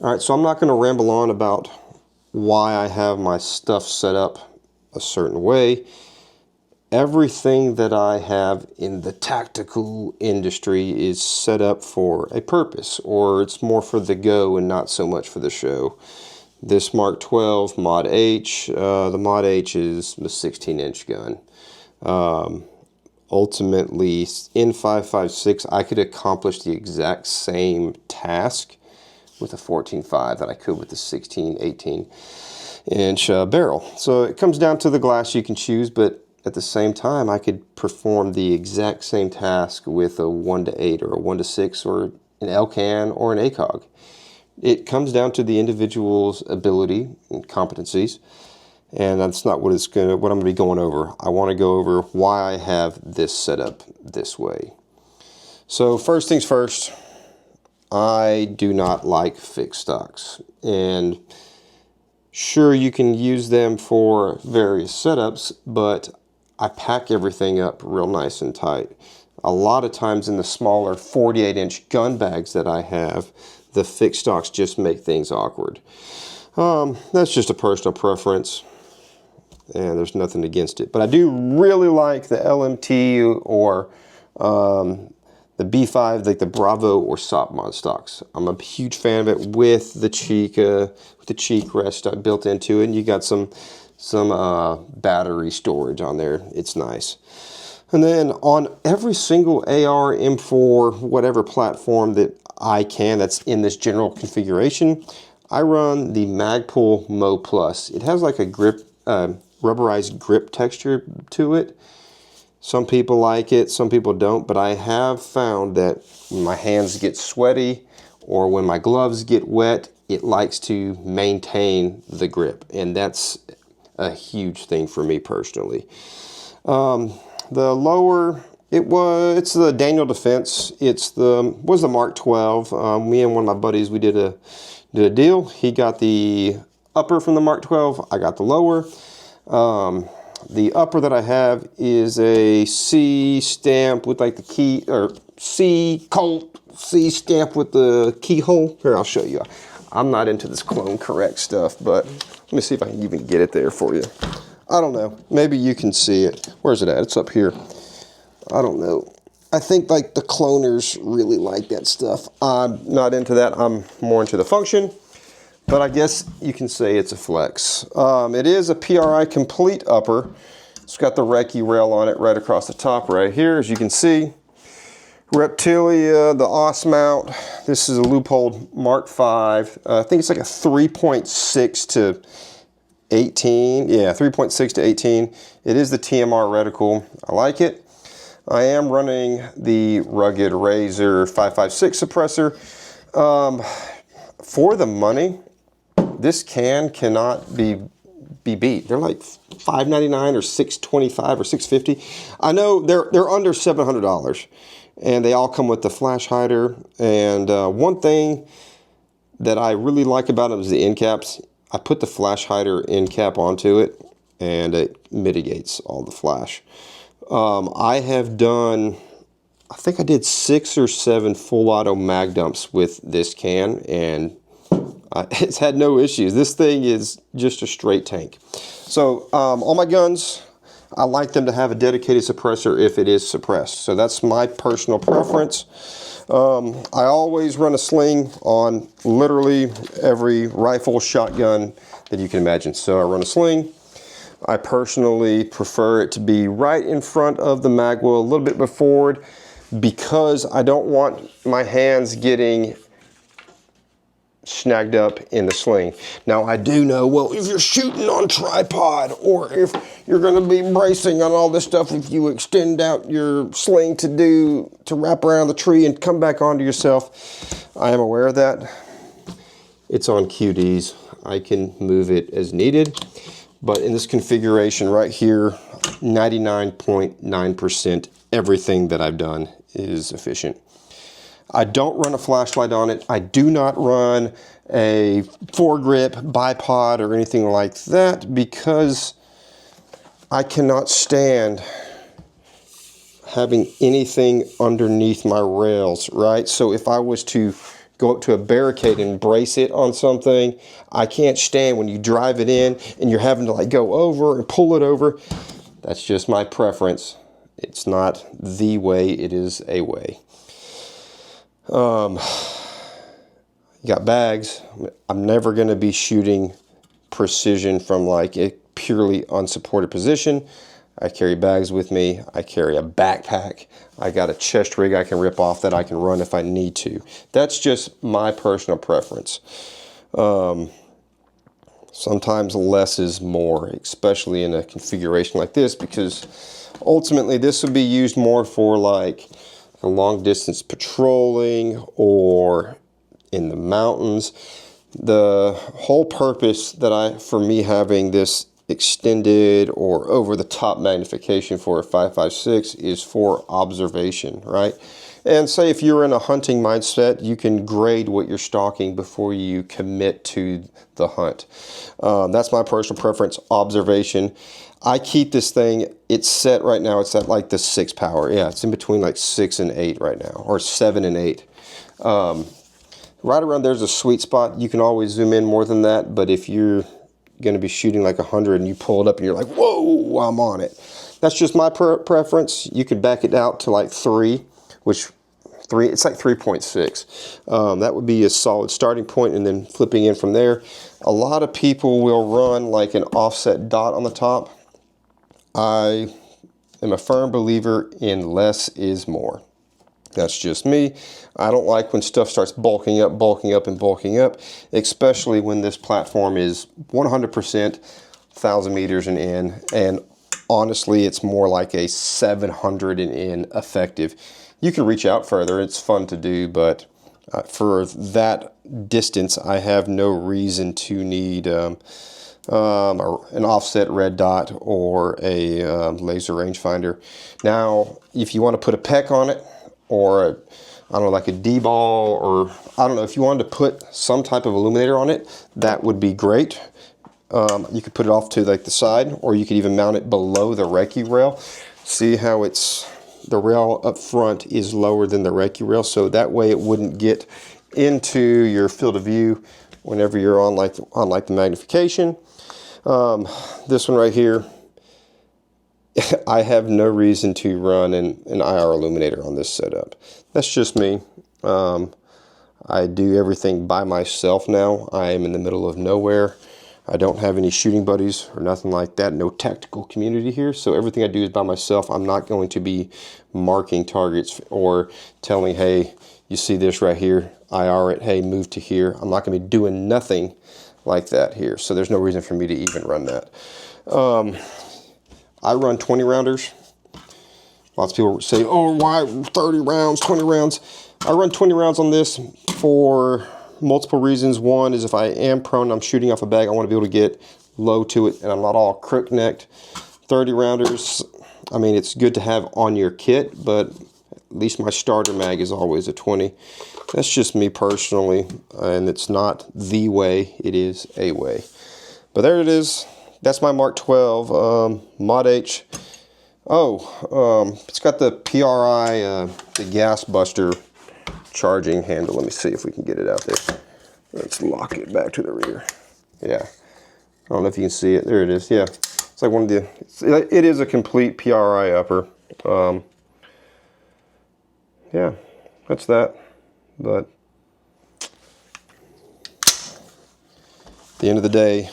All right, so I'm not going to ramble on about why I have my stuff set up a certain way. Everything that I have in the tactical industry is set up for a purpose, or it's more for the go and not so much for the show. This MK12 Mod H, the Mod H is a 16-inch gun. Ultimately, in 5.56, I could accomplish the exact same task with a 14.5 that I could with the 16, 18-inch barrel. So it comes down to the glass you can choose, but at the same time, I could perform the exact same task with a 1-8 or a 1-6 or an LCAN or an ACOG. It comes down to the individual's ability and competencies, and that's not what I'm going to be going over. I want to go over why I have this set up this way. So first things first, I do not like fixed stocks, and sure, you can use them for various setups, but I pack everything up real nice and tight. A lot of times in the smaller 48-inch gun bags that I have, the fixed stocks just make things awkward. That's just a personal preference, and there's nothing against it. But I do really like the LMT or the B5, like the Bravo or SOP mod stocks. I'm a huge fan of it with the cheek rest built into it, and you got some battery storage on there. It's nice. And then on every single AR, M4, whatever platform that I can, that's in this general configuration, I run the Magpul Mo Plus. It has like a grip, rubberized grip texture to it. Some people like it, some people don't, but I have found that when my hands get sweaty or when my gloves get wet, it likes to maintain the grip, and that's a huge thing for me personally. The lower, it's the Daniel Defense. Was the MK12. Me and one of my buddies, we did a deal. He got the upper from the MK12. I got the lower. The upper that I have is a C stamp with like the key, or C stamp with the keyhole. Here, I'll show you. I'm not into this clone correct stuff, but let me see if I can even get it there for you. I don't know. Maybe you can see it. Where's it at? It's up here. I don't know. I think like the cloners really like that stuff. I'm not into that. I'm more into the function. But I guess you can say it's a flex. It is a PRI complete upper. It's got the recce rail on it right across the top right here, as you can see. Reptilia, the OS mount. This is a loophole Mark V. I think it's like a 3.6 to 18. Yeah, 3.6 to 18. It is the TMR reticle. I like it. I am running the Rugged Razor 5.56 suppressor. For the money, this cannot be beat. They're like $5.99 or $6.25 or $6.50. I know they're under $700, and they all come with the flash hider. And one thing that I really like about them is the end caps. I put the flash hider end cap onto it, and it mitigates all the flash. I have done, I think I did 6 or 7 full auto mag dumps with this can, and it's had no issues. This thing is just a straight tank. So all my guns, I like them to have a dedicated suppressor if it is suppressed. So that's my personal preference. I always run a sling on literally every rifle, shotgun that you can imagine. So I run a sling. I personally prefer it to be right in front of the mag well, a little bit forward, because I don't want my hands getting snagged up in the sling. Now I do know, well, if you're shooting on tripod, or if you're going to be bracing on all this stuff, if you extend out your sling to wrap around the tree and come back onto yourself, I am aware of that. It's on QDs. I can move it as needed, but in this configuration right here, 99.9% everything that I've done is efficient. I don't run a flashlight on it. I do not run a foregrip, bipod, or anything like that, because I cannot stand having anything underneath my rails, right? So if I was to go up to a barricade and brace it on something. I can't stand when you drive it in and you're having to like go over and pull it over. That's just my preference. It's not the way, it is a way. You got bags. I'm never going to be shooting precision from like a purely unsupported position. I carry bags with me. I carry a backpack. I got a chest rig I can rip off that I can run if I need to. That's just my personal preference. Sometimes less is more, especially in a configuration like this, because ultimately this would be used more for like a long distance patrolling or in the mountains. The whole purpose for me having this extended or over the top magnification for a 5.56 is for observation, right? And say if you're in a hunting mindset, you can grade what you're stalking before you commit to the hunt. That's my personal preference, observation. I keep this thing, it's set right now, it's at like the 6 power. Yeah, it's in between like 6 and 8 right now, or 7 and 8. Right around there's a sweet spot. You can always zoom in more than that, but if you're going to be shooting like 100 and you pull it up and you're like, whoa, I'm on it. That's just my preference. You could back it out to like 3, it's like 3.6. That would be a solid starting point, and then flipping in from there. A lot of people will run like an offset dot on the top. I am a firm believer in less is more. That's just me. I don't like when stuff starts bulking up, especially when this platform is 100% 1,000 meters and in, and honestly, it's more like a 700 and in effective. You can reach out further, it's fun to do, but for that distance, I have no reason to need an offset red dot or a laser rangefinder. Now, if you want to put a PEC on it, or I don't know, like a D-ball, or I don't know, if you wanted to put some type of illuminator on it, that would be great. You could put it off to like the side, or you could even mount it below the recce rail. See how the rail up front is lower than the recce rail, so that way it wouldn't get into your field of view whenever you're on like the magnification. This one right here, I have no reason to run an IR illuminator on this setup. That's just me. I do everything by myself now. I am in the middle of nowhere. I don't have any shooting buddies or nothing like that. No tactical community here. So everything I do is by myself. I'm not going to be marking targets or telling, hey, you see this right here, IR it, hey, move to here. I'm not going to be doing nothing like that here. So there's no reason for me to even run that. I run 20 rounders. Lots of people say, oh, why 30 rounds, 20 rounds? I run 20 rounds on this for multiple reasons. One is if I am prone, I'm shooting off a bag, I want to be able to get low to it and I'm not all crook-necked. 30 rounders, I mean, it's good to have on your kit, but at least my starter mag is always a 20. That's just me personally, and it's not the way, it is a way. But there it is. That's my Mark 12 Mod H. Oh, it's got the PRI, the gas buster charging handle. Let me see if we can get it out there. Let's lock it back to the rear. Yeah, I don't know if you can see it. There it is. Yeah, it's like one of the. It is a complete PRI upper. Yeah, that's that. But at the end of the day,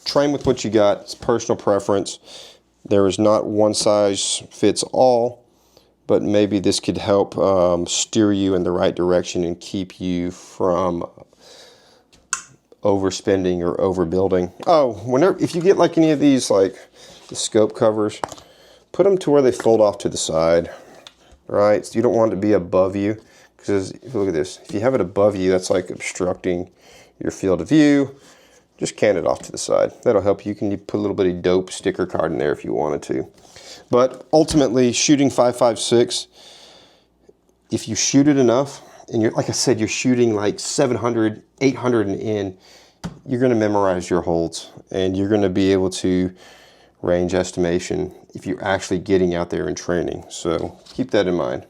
train with what you got. It's personal preference. There is not one size fits all, but maybe this could help steer you in the right direction and keep you from overspending or overbuilding. Oh, if you get like any of these, like the scope covers, put them to where they fold off to the side, right? So you don't want it to be above you, because if you look at this, if you have it above you, that's like obstructing your field of view. Just can it off to the side. That'll help you. You can put a little bit of dope sticker card in there if you wanted to. But ultimately, shooting 5.56, if you shoot it enough, and you're, like I said, you're shooting like 700, 800 and in, you're going to memorize your holds, and you're going to be able to range estimation if you're actually getting out there and training. So keep that in mind.